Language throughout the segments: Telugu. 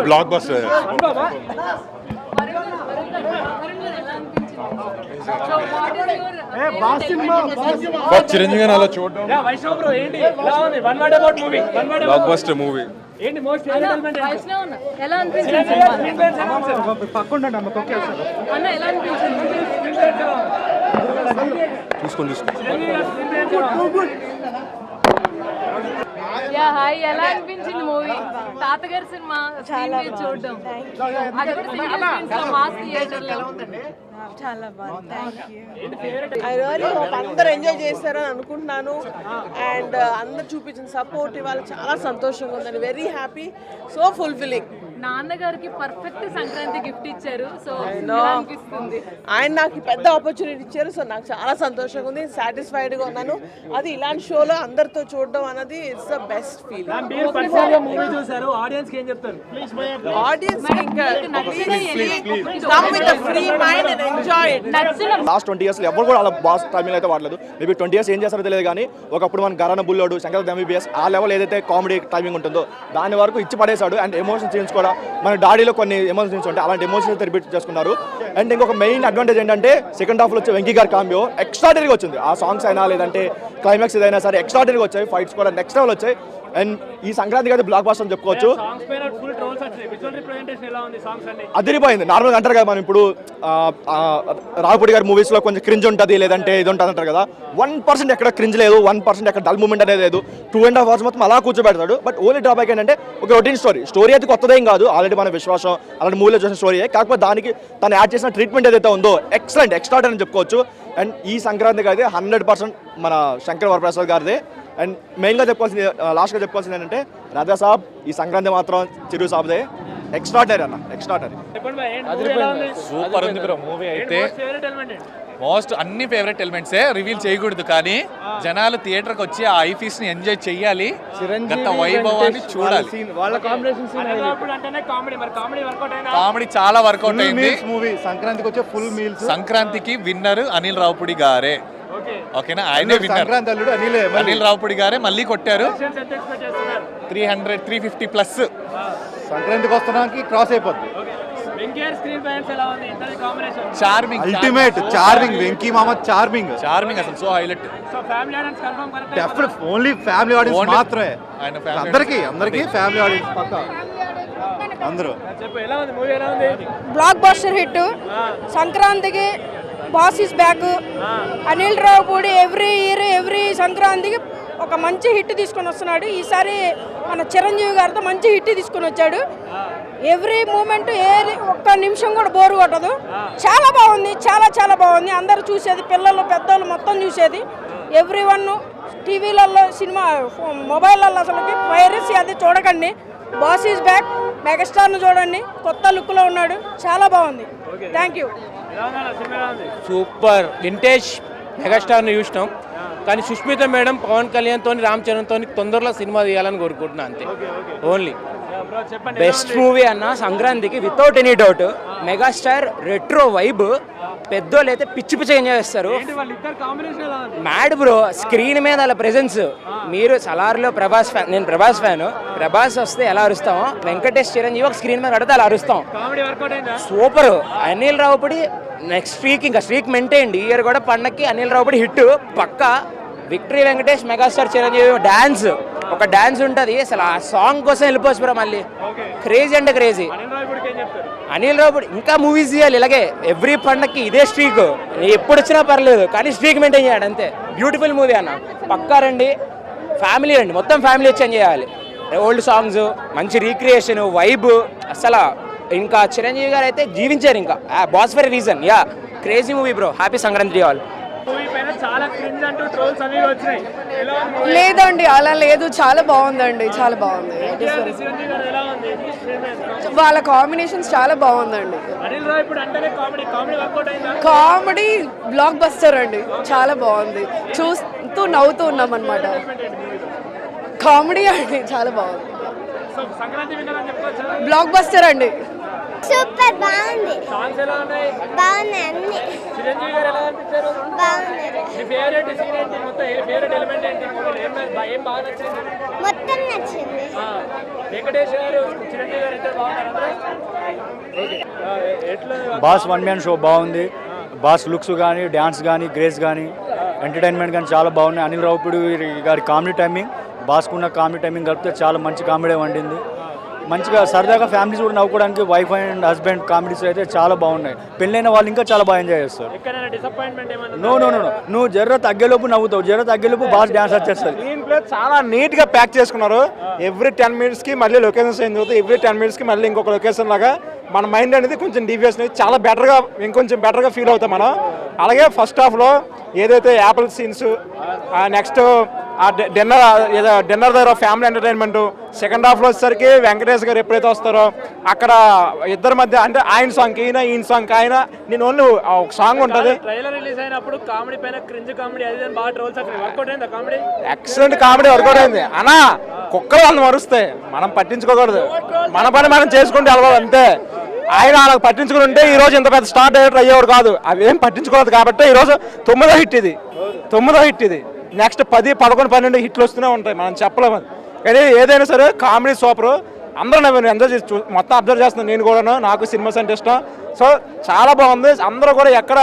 Block buster. చిరంజీవి గారు అలా చూడడం బ్లాక్ బస్టర్ మూవీ. చూసుకోండి హాయ్, ఎలా అనిపించింది మూవీ? తాతగారి సినిమా చాలా చూడడం, చాలా బాగుంది. అందరూ ఎంజాయ్ చేస్తారని అనుకుంటున్నాను. అండ్ అందరు చూపించిన సపోర్ట్ ఇవాళ చాలా సంతోషంగా ఉందండి. Very happy, so fulfilling. నాన్నగారికి పర్ఫెక్ట్ సంక్రాంతి గిఫ్ట్ ఇచ్చారు. సో అనిపిస్తుంది ఆయన నాకు పెద్ద ఆపర్చునిటీ ఇచ్చారు. సో నాకు చాలా సంతోషంగా ఉంది, సాటిస్ఫైడ్గా ఉన్నాను. అది ఇలాంటి షోలో అందరితో చూడడం అనేది it's the best feel. Last 20 years ఎవరు కూడా అలా బాస్ టైమింగ్ అయితే వాడలేదు. మేబీ 20 years ఏం చేస్తారో తెలియదు కానీ ఒకప్పుడు మన గరాన బుల్లోడు, శంకర్ ఎంబీబీఎస్ ఆ లెవెల్ ఏదైతే కామెడీ టైమింగ్ ఉంటుందో దాని వరకు ఇచ్చి పడేశాడు. అండ్ ఎమోషన్స్ సీన్స్ కూడా మన డాడీలో కొన్ని ఎమోషన్స్ ఉంటాయి, అలాంటి ఎమోషన్స్ రిపీట్ చేసుకున్నారు. అండ్ ఇంకొక మెయిన్ అడ్వాంటేజ్ ఏంటంటే సెకండ్ హాఫ్లో వచ్చే వెంకీ గారి కాంబియో ఎక్స్ట్రాడనరీగా వచ్చింది. ఆ సాంగ్స్ అయినా లేదంటే క్లైమాక్స్ ఏదైనా సరే ఎక్స్ట్రాడనరీగా వచ్చాయి. ఫైట్స్ కూడా నెక్స్ట్ లెవెల్ వచ్చాయి. అండ్ ఈ సంక్రాంతికి అయితే బ్లాక్ బస్టర్ అని చెప్పుకోవచ్చు. అదిరిపోయింది. నార్మల్గా అంటారు కదా మనం ఇప్పుడు రావుపూడి గారి మూవీస్లో కొంచెం క్రింజ్ ఉంటుంది లేదంటే ఇది ఉంటుంది అంటారు కదా. 1% ఎక్కడ క్రింజ్ లేదు, 1% ఎక్కడ డల్ మూమెంట్ అనేది లేదు. 2.5 hours మొత్తం అలా కూర్చోబెడతాడు. బట్ ఓన్లీ డ్రాబ్యాక్ ఏంటంటే ఒక రొటీన్ స్టోరీ అయితే కొత్తదేం కాదు, ఆల్రెడీ మన విశ్వాసం అలాంటి మూవీలో చూసిన స్టోరీ. కాకపోతే దానికి తను యాడ్ చేసిన ట్రీట్మెంట్ ఏదైతే ఉందో ఎక్సలెంట్, ఎక్స్ట్రాడనరీ అని చెప్పుకోవచ్చు. అండ్ ఈ సంక్రాంతికి అయితే 100% మన శంకర్ వరప్రసాద్ గారిదే. అండ్ మెయిన్గా చెప్పుకోవాల్సింది, లాస్ట్గా చెప్పుకోవాల్సింది ఏంటంటే రాజా సాబ్ ఈ సంక్రాంతి మాత్రం చిరు సాబ్దే ఎక్స్ట్రాడనరీ అన్న, ఎక్స్ట్రాడనరీ. సూపర్ ఉంది బ్రో మూవీ అయితే. మోస్ట్ అన్ని ఫేవరెట్ ఎలిమెంట్సే రివీల్ చేయకూడదు కానీ జనాలు థియేటర్కి వచ్చి ఆ ఐఫీస్ ని ఎంజాయ్ చెయ్యాలి, గత వైభవాన్ని చూడాలి. కామెడీ చాలా వర్కౌట్ అయింది. సంక్రాంతికి వచ్చే ఫుల్ మీల్స్. సంక్రాంతికి విన్నర్ అనిల్ రావుపూడి గారే. ఓకేనా, ఆయనే విన్నర్. అనిల్ రావుపూడి గారే మళ్ళీ కొట్టారు. 300-350 ప్లస్. సంక్రాంతికి వస్తున్నానికి క్రాస్ అయిపోద్ది. Charming, ultimate charming. వెంకీ మామ చార్మింగ్ అసలు so highlight. Definite only family audience మాత్రమే. అందరికి ఫ్యామిలీ ఆడియన్స్ పక్కా అందరూ. Blockbuster hit. సంక్రాంతికి boss is back. Anil Ravipudi every year every సంక్రాంతికి ఒక మంచి హిట్ తీసుకొని వస్తున్నాడు. ఈసారి మన చిరంజీవి గారితో మంచి హిట్ తీసుకొని వచ్చాడు. ఎవ్రీ మూమెంట్ ఒక్క నిమిషం కూడా బోరు కొట్టదు. చాలా బాగుంది, చాలా చాలా బాగుంది. అందరూ చూసేది, పిల్లలు పెద్దలు మొత్తం చూసేది. ఎవ్రీ వన్ టీవీలలో సినిమా మొబైల్లో అసలుకి వైరస్ అది చూడకండి. Boss is back. మెగాస్టార్ను చూడండి, కొత్త లుక్లో ఉన్నాడు, చాలా బాగుంది. Thank you. సూపర్ వింటేజ్ మెగాస్టార్ని చూసినాం కానీ సుష్మిత మేడం పవన్ కళ్యాణ్తో రామ్ చరణ్తో తొందరలో సినిమా తీయాలని కోరుకుంటున్నా అంతే. ఓన్లీ బెస్ట్ మూవీ అన్న సంక్రాంతికి without any doubt. Megastar retro vibe, పెద్దోళ్ళు అయితే పిచ్చి పిచ్చి ఎంజాయ్ చేస్తారు. మ్యాడ్ బ్రో, స్క్రీన్ మీద అలా ప్రెజెన్స్. మీరు సలార్లో ప్రభాస్ ఫ్యాన్, నేను ప్రభాస్ ఫ్యాను. ప్రభాస్ వస్తే ఎలా అరుస్తామో వెంకటేష్ చిరంజీవి ఒక స్క్రీన్ మీద కడితే అలా అరుస్తాం. Super. Anil Ravipudi next week ఇంకా స్ట్రీక్ మెయింటైన్. ఈ ఇయర్ కూడా పండక్కి అనిల్ రావుపూడి హిట్ పక్కా. Victory Venkatesh, megastar Chiranjeevi dance, ఒక డ్యాన్స్ ఉంటుంది అసలు. ఆ సాంగ్ కోసం వెళ్ళిపోవచ్చు బ్రో. మళ్ళీ క్రేజీ అంటే క్రేజీ. అనిల్ రావుపూడి ఇంకా మూవీస్ చేయాలి ఇలాగే. ఎవ్రీ పండక్కి ఇదే స్ట్రీక్, ఎప్పుడు వచ్చినా పర్లేదు కానీ స్ట్రీక్ మెయింటైన్ చేయాలి అంతే. బ్యూటిఫుల్ మూవీ అన్న, పక్కా రండి. ఫ్యామిలీ రండి, మొత్తం ఫ్యామిలీ వచ్చి ఎంజాయ్ చేయాలి. ఓల్డ్ సాంగ్స్, మంచి రీక్రియేషన్, వైబ్. అసలు ఇంకా చిరంజీవి గారు అయితే జీవించారు ఇంకా. Boss for reason. Yeah, crazy movie bro. Happy Sankranti all. లేదండి అలా లేదు, చాలా బాగుందండి, చాలా బాగుంది. వాళ్ళ కాంబినేషన్స్ చాలా బాగుందండి. కామెడీ బ్లాక్ బస్టర్ అండి, చాలా బాగుంది. చూస్తూ నవ్వుతూ ఉన్నాం అనమాట. కామెడీ అండి, చాలా బాగుంది. బ్లాక్ బస్టర్ అండి. సూపర్ బాగుంది. సాంగ్స్ ఎలా ఉన్నాయి? బాగున్నాయి అన్ని. చిరంజీవి గారు ఎలా అనిపించారు? బాగున్నారు. మీ ఫేవరెట్ సీన్ ఏంటి? మొత్తం ఫేవరెట్ ఎలిమెంట్ ఏంటి? ఏం బాగా నచ్చింది? మొత్తం నచ్చింది. వెంకటేష్ గారు చిరంజీవి గారు ఇద్దరు బాగున్నారు. ఎట్లా బాస్ వన్ మ్యాన్ షో బాగుంది. బాస్ లుక్స్ కానీ, డ్యాన్స్ కానీ, గ్రేస్ కానీ, ఎంటర్టైన్మెంట్ కానీ చాలా బాగున్నాయి. అనిల్ రావుపూడి గారి కామెడీ టైమింగ్, బాస్కున్న కామెడీ టైమింగ్ కలిపితే చాలా మంచి కామెడీ వండింది. మంచిగా సరదాగా ఫ్యామిలీస్ కూడా నవ్వుకోవడానికి వైఫ్ అండ్ హస్బెండ్ కామెడీస్ అయితే చాలా బాగున్నాయి. పెళ్ళైన వాళ్ళు ఇంకా చాలా బాగా ఎంజాయ్ చేస్తారు. నో నో నో నువ్వు జర్ర తగ్గేలోపు నవ్వుతావు, జర్ర తగ్గేలోపు బాస్ డ్యాన్స్ వచ్చేస్తుంది. స్క్రీన్ ప్లే చాలా నీట్గా ప్యాక్ చేసుకున్నారు. ఎవ్రీ 10 minutesకి మళ్ళీ లొకేషన్స్ చేంజ్ అవుతాయి. ఎవ్రీ 10 minutesకి మళ్ళీ ఇంకొక లొకేషన్ లాగా మన మైండ్ అనేది కొంచెం డీవియేషన్ అనేది చాలా బెటర్గా ఇంకొంచెం బెటర్గా ఫీల్ అవుతాం మనం. అలాగే ఫస్ట్ హాఫ్లో ఏదైతే యాపిల్ సీన్స్, నెక్స్ట్ డిన్నర్ దగ్గర ఫ్యామిలీ ఎంటర్టైన్మెంట్, సెకండ్ హాఫ్లో వచ్చేసరికి వెంకటేష్ గారు ఎప్పుడైతే వస్తారో అక్కడ ఇద్దరి మధ్య అంటే ఆయన సాంగ్ ఈయన సాంగ్ ఆయన నేను ఓన్లీ ఒక సాంగ్ ఉంటుంది. ట్రైలర్ రిలీజ్ అయినప్పుడు కామెడీ పైన క్రింజ్ కామెడీ అది బాగా ట్రోల్స్ వర్కౌట్ అయింది. కామెడీ ఎక్సలెంట్ కామెడీ వర్కౌట్ అయింది. అన్నా కుక్కలు వాళ్ళని మరుస్తాయి, మనం పట్టించుకోకూడదు, మన పని మనం చేసుకుంటే వెళ్ళాలి అంతే. ఆయన వాళ్ళకి పట్టించుకుని ఉంటే ఈ రోజు ఇంత పెద్ద స్టార్ డైరెక్టర్ అయ్యేవాడు కాదు. అవి ఏం పట్టించుకోలేదు కాబట్టి ఈరోజు 9వ హిట్ ఇది. నెక్స్ట్ 10, 11, 12 హిట్లు వస్తూనే ఉంటాయి, మనం చెప్పలేము. కానీ ఏదైనా సరే కామెడీ సూపర్. అందరూ నేను ఎంజాయ్ చేసి మొత్తం అబ్జర్వ్ చేస్తున్నాను. నేను కూడాను, నాకు సినిమాస్ అంటే ఇష్టం. సో చాలా బాగుంది. అందరూ కూడా ఎక్కడ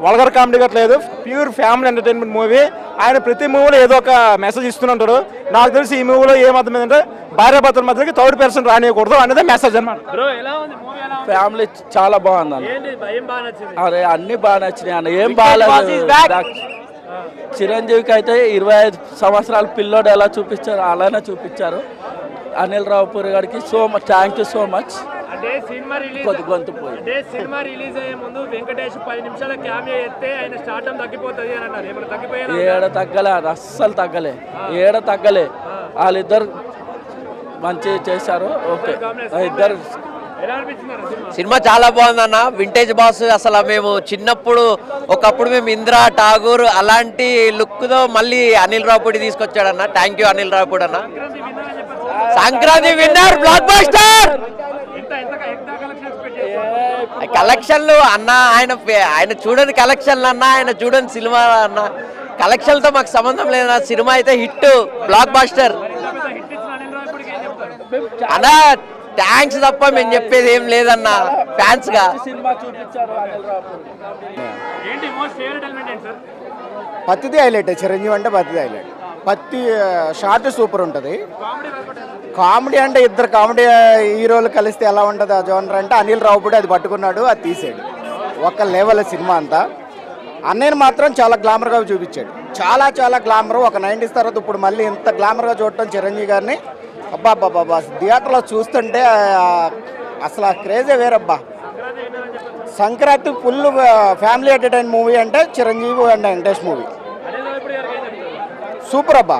వల్గర్ కామెడీ కట్టలేదు, ప్యూర్ ఫ్యామిలీ ఎంటర్టైన్మెంట్ మూవీ. ఆయన ప్రతి మూవీలో ఏదో ఒక మెసేజ్ ఇస్తుంటారు. నాకు తెలిసి ఈ మూవీలో ఏమర్థమైందంటే భార్యాభర్తల మధ్యకి థర్డ్ పర్సన్ రానియకూడదు అనేది మెసేజ్ అన్నమాట. ఫ్యామిలీ చాలా బాగుంది అన్న. అరే అన్ని బాగా నచ్చినాయి అన్న, ఏం బాగాలేదు. చిరంజీవికి అయితే 25 సంవత్సరాల పిల్లోడు ఎలా చూపించారు అలానే చూపించారు. అనిల్ రావుపూరి గారికి థ్యాంక్ యూ సో మచ్. అంటే సినిమా రిలీజ్ అయ్యే ముందు వెంకటేష్ 10 నిమిషాల క్యామియో ఎత్తే ఆయన స్టార్టం తగ్గిపోతుంది అని అన్నారు. ఏమైనా తగ్గిపోయారు? ఏడ తగ్గలే, అస్సలు తగ్గలే. వాళ్ళిద్దరు మంచి చేశారు. ఓకే, ఇద్దరు సినిమా చాలా బాగుందన్న. వింటేజ్ బాస్ అసలు మేము చిన్నప్పుడు ఒకప్పుడు మేము ఇందిరా ఠాగూర్ అలాంటి లుక్తో మళ్ళీ అనిల్ రావుపూడి తీసుకొచ్చాడన్న. థ్యాంక్ యూ అనిల్ రావుపూడి అన్న. సంక్రాంతి విన్నర్, బ్లాక్ బస్టర్ కలెక్షన్లు అన్న. ఆయన చూడని కలెక్షన్లు అన్న, ఆయన చూడని సినిమా అన్న. కలెక్షన్లతో మాకు సంబంధం లేదన్న. సినిమా అయితే హిట్, బ్లాక్ బస్టర్ అన్న. థ్యాంక్స్ తప్ప మేము చెప్పేది ఏం లేదన్న ఫ్యాన్స్ గా. పత్తిది హైలైట్, చిరంజీవి అంటే పత్తిది హైలైట్. పత్తి షార్ట్ సూపర్ ఉంటుంది. కామెడీ అంటే ఇద్దరు కామెడీ హీరోలు కలిస్తే ఎలా ఉంటుంది ఆ జోనర్ అంటే అనిల్ రావుపూడి అది పట్టుకున్నాడు, అది తీసాడు. ఒక లెవెల్ సినిమా అంతా. అన్నయ్యని మాత్రం చాలా గ్లామర్గా చూపించాడు, చాలా గ్లామర్. ఒక 90s తర్వాత ఇప్పుడు మళ్ళీ ఇంత గ్లామర్గా చూడటం చిరంజీవి గారిని అబ్బా థియేటర్లో చూస్తుంటే అసలు ఆ క్రేజే వేరబ్బా. Sankranti full family entertain movie అంటే Chiranjeevi and Venkatesh movie super అబ్బా.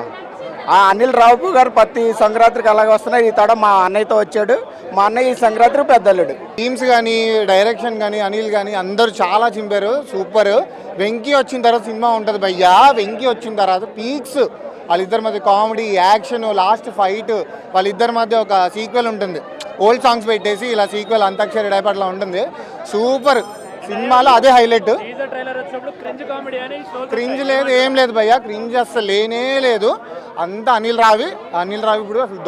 ఆ అనిల్ రావుపూడి గారు ప్రతి సంక్రాంతికి అలాగే వస్తున్నాయి. ఈ తడ మా అన్నయ్యతో వచ్చాడు. మా అన్నయ్య ఈ సంక్రాంతికి పెద్దల్లుడు. టీమ్స్ కానీ, డైరెక్షన్ కానీ, అనిల్ కానీ అందరూ చాలా చింపారు. సూపర్. వెంకీ వచ్చిన తర్వాత సినిమా ఉంటుంది భయ్యా. వెంకీ వచ్చిన తర్వాత పీక్స్. వాళ్ళిద్దరి మధ్య కామెడీ, యాక్షన్, లాస్ట్ ఫైట్, వాళ్ళిద్దరి మధ్య ఒక సీక్వెల్ ఉంటుంది. ఓల్డ్ సాంగ్స్ పెట్టేసి ఇలా సీక్వెల్ అంతాక్షరి డైపట్లా ఉంటుంది. సూపర్. సినిమాలో అదే హైలైట్. క్రింజ్ లేదు, ఏం లేదు భయ్యా. క్రింజ్ అసలు లేనే లేదు. అంతా అనిల్ రావి ఇప్పుడు అసలు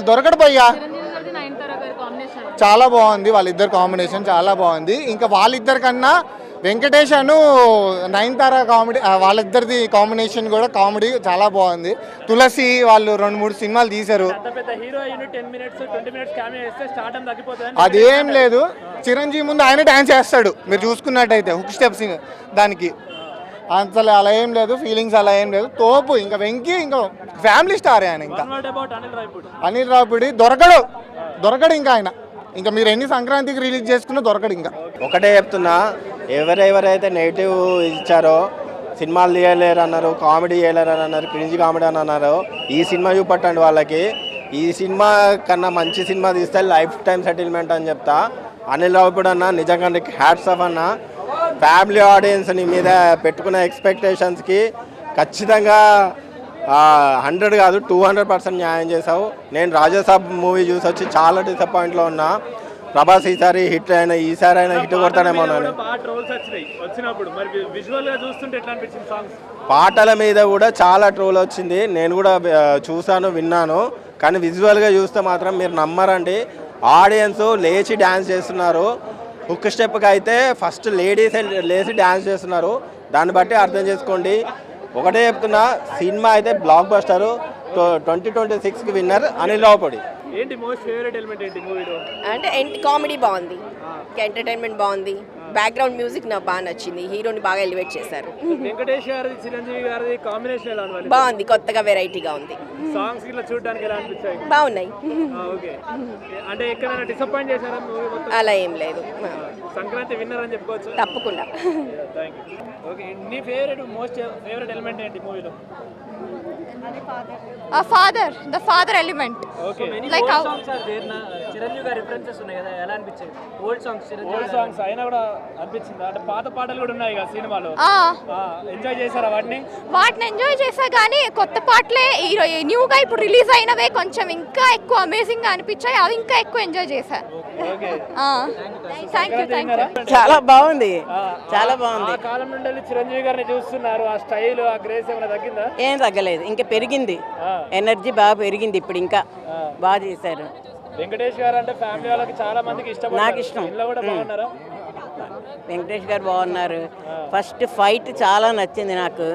దొరకడు భయ్యా. చాలా బాగుంది వాళ్ళిద్దరు కాంబినేషన్, చాలా బాగుంది. ఇంకా వాళ్ళిద్దరి కన్నా వెంకటేష్ అను నయనతార కామెడీ, వాళ్ళిద్దరిది కాంబినేషన్ కూడా కామెడీ చాలా బాగుంది. తులసి వాళ్ళు 2-3 సినిమాలు తీశారు. అదేం లేదు. చిరంజీవి ముందు ఆయన డాన్స్ చేస్తాడు మీరు చూసుకున్నట్టయితే, హుక్ స్టెప్స్ దానికి. అసలు అలా ఏం లేదు, ఫీలింగ్స్ అలా ఏం లేదు. తోపు. ఇంకా వెంకీ ఇంకా ఫ్యామిలీ స్టార్ ఆయన. ఇంకా అనిల్ రావుపూడి దొరకడు ఇంకా ఆయన. ఇంకా మీరు ఎన్ని సంక్రాంతికి రిలీజ్ చేసుకున్నా దొరకడు. ఇంకా ఒకటే చెప్తున్నా, ఎవరైతే నెగిటివ్ ఇచ్చారో సినిమాలు తీయలేరు అన్నారు, కామెడీ చేయలేరు అని అన్నారు, క్రింజ్ కామెడీ అని అన్నారు, ఈ సినిమా చూపట్టండి వాళ్ళకి. ఈ సినిమా కన్నా మంచి సినిమా తీస్తే లైఫ్ టైం సెటిల్మెంట్ అని చెప్తా. అనిల్ రావుపూడి అన్న నిజంగా హ్యాట్స్ ఆఫ్ అన్న. ఫ్యామిలీ ఆడియన్స్ని మీద పెట్టుకున్న ఎక్స్పెక్టేషన్స్కి ఖచ్చితంగా 100 కాదు 200% న్యాయం చేసావు. నేను రాజాసాబ్ మూవీ చూసి వచ్చి చాలా డిసప్పాయింట్లో ఉన్నా. ప్రభాస్ ఈసారి హిట్ అయినా ఈసారి అయినా హిట్ కొడతానేమో అని. బాగా ట్రోల్స్ వచ్చినాయి వచ్చినప్పుడు మరి విజువల్ గా చూస్తుంటే ఎట్లా అనిపించింది సాంగ్స్? పాటల మీద కూడా చాలా ట్రోల్ వచ్చింది, నేను కూడా చూసాను విన్నాను. కానీ విజువల్గా చూస్తే మాత్రం మీరు నమ్మరండి, ఆడియన్స్ లేచి డ్యాన్స్ చేస్తున్నారు. హుక్ స్టెప్కి అయితే ఫస్ట్ లేడీస్ లేచి డ్యాన్స్ చేస్తున్నారు. దాన్ని బట్టి అర్థం చేసుకోండి. ఒకటే చెప్తున్నా, సినిమా అయితే బ్లాక్ బస్టర్. 2026కి విన్నర్ అనిల్ రావుపూడి. ఏంటి మోస్ట్ ఫేవరెట్ ఎలిమెంట్ ఏంటి మూవీలో? అంటే కామెడీ బాగుంది, ఎంటర్టైన్మెంట్ బాగుంది, బ్యాక్గ్రౌండ్ మ్యూజిక్ నాకు బాగా నచ్చింది, హీరోని బాగా ఎలివేట్ చేశారు. వెంకటేష్ గారి చిరంజీవి గారి కాంబినేషన్ ఎలా ఉంది? బాగుంది, కొత్తగా వెరైటీగా ఉంది. సాంగ్స్ ఇట్లా చూడడానికి ఎలా అనిపించాయి? బాగున్నాయి. ఓకే, అంటే ఎక్కడైనా డిసప్పాయింట్ చేశారా మూవీ మొత్తం? అలా ఏం లేదు, సంక్రాంతి విన్నర్ అని చెప్పుకోవచ్చు. తప్పకుండా. ఓకే, నీ ఫేవరెట్ మోస్ట్ ఫేవరెట్ ఎలిమెంట్ ఏంటి మూవీలో? Father, the father element. Okay, like Chiranjeevi గారి రిఫరెన్సెస్ ఉన్నాయి కదా, ఎలా అనిపించాయి? ఓల్డ్ సాంగ్స్ అయినా కూడా అనిపించింది. అంటే పాత పాటలు కూడా ఉన్నాయి కదా సినిమాలో, ఎంజాయ్ చేశారా వాటిని? వాటిని ఎంజాయ్ చేసా కానీ కొత్త పాటలే న్యూగా ఇప్పుడు రిలీజ్ అయినవే కొంచెం ఇంకా ఎక్కువ అమేజింగ్ గా అనిపించాయి, అవి ఇంకా ఎక్కువ ఎంజాయ్ చేశా. Thank you. చాలా బాగుంది, చాలా బాగుంది. ఆ కాలం నుండి చిరంజీవి గారిని చూస్తున్నారు, ఆ స్టైల్ ఆ గ్రేస్ ఏమైనా తగ్గిందా? ఏం తగ్గలేదు, ఇంకా పెరిగింది, ఎనర్జీ బాగా పెరిగింది ఇప్పుడు, ఇంకా బాగా చేశారు. వెంకటేష్ గారు అంటే ఫ్యామిలీ వాళ్ళకి చాలా మందికి ఇష్టం. నాకు ఇష్టం. ఇంట్లో కూడా బాగున్నారా? వెంకటేష్ గారు బాగున్నారు. ఫస్ట్ ఫైట్ చాలా నచ్చింది నాకు.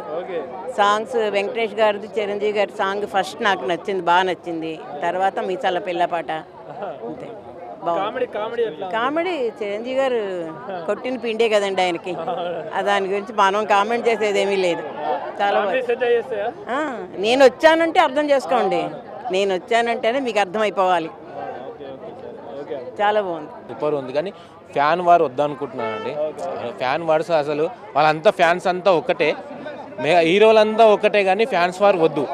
సాంగ్స్ వెంకటేష్ గారిది, చిరంజీవి గారి సాంగ్ ఫస్ట్ నాకు నచ్చింది, బాగా నచ్చింది. తర్వాత మీసాల పిల్ల పాట అంతే బాగుంది. కామెడీ చిరంజీవి గారు కొట్టిన పిండే కదండి ఆయనకి, దాని గురించి మనం కామెంట్ చేసేది ఏమీ లేదు. చాలా నేను వచ్చానంటే అర్థం చేసుకోండి, నేను వచ్చానంటేనే మీకు అర్థమైపోవాలి. చాలా బాగుంది, సూపర్ ఉంది. కానీ ఫ్యాన్ వారు వద్దనుకుంటున్నానండి. ఫ్యాన్ వార్స్ అసలు వాళ్ళంతా ఫ్యాన్స్ అంతా ఒకటే, హీరోలంతా ఒకటే, కానీ ఫ్యాన్స్ వార్ వద్దు.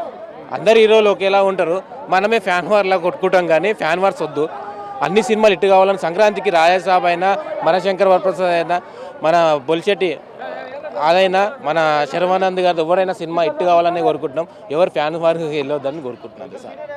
అందరు హీరోలు ఒకేలా ఉంటారు, మనమే ఫ్యాన్ వార్లా కొట్టుకుంటాం, కానీ ఫ్యాన్ వార్స్ వద్దు. అన్ని సినిమాలు ఇట్టు కావాలని, సంక్రాంతికి రాజాసాబ్ అయినా, మన శంకర్ వరప్రసాద్ అయినా, మన బొలిశెట్టి అదైనా, మన శర్వానంద్ గారు ఎవరైనా సినిమా ఇట్టు కావాలని కోరుకుంటున్నాం. ఎవరు ఫ్యాన్ వారికి వెళ్ళొద్దని కోరుకుంటున్నాం సార్.